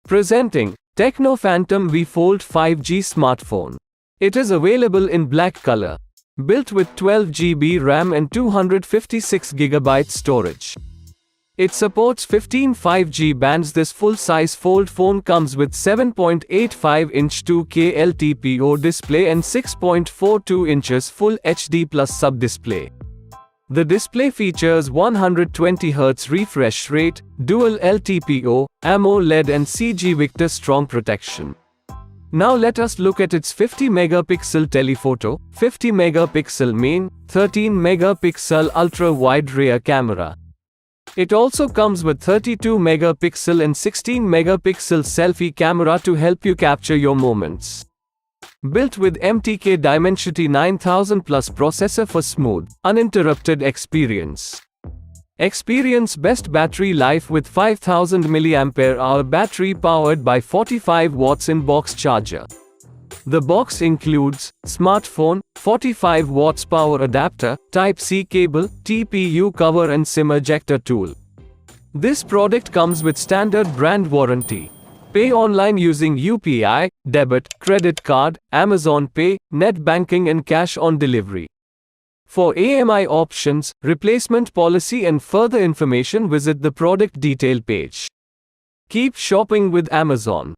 Presenting Tecno Phantom V Fold 5G smartphone. It is available in black color. Built with 12 GB RAM and 256 GB storage. It supports 15 5G bands. This full-size fold phone comes with 7.85-inch 2K LTPO display and 6.42 inches Full HD+ Sub-display. The display features 120Hz refresh rate, dual LTPO, AMOLED and CG Victus strong protection. Now let us look at its 50-megapixel telephoto, 50-megapixel main, 13-megapixel ultra-wide rear camera. It also comes with 32-megapixel and 16-megapixel selfie camera to help you capture your moments. Built with MTK Dimensity 9000 Plus processor for smooth, uninterrupted experience. Experience best battery life with 5000 mAh battery powered by 45 watts in-box charger. The box includes smartphone, 45 watts power adapter, Type-C cable, TPU cover and SIM ejector tool. This product comes with standard brand warranty. Pay online using UPI, debit, credit card, Amazon Pay, net banking and cash on delivery. For AMI options, replacement policy and further information, visit the product detail page. Keep shopping with Amazon.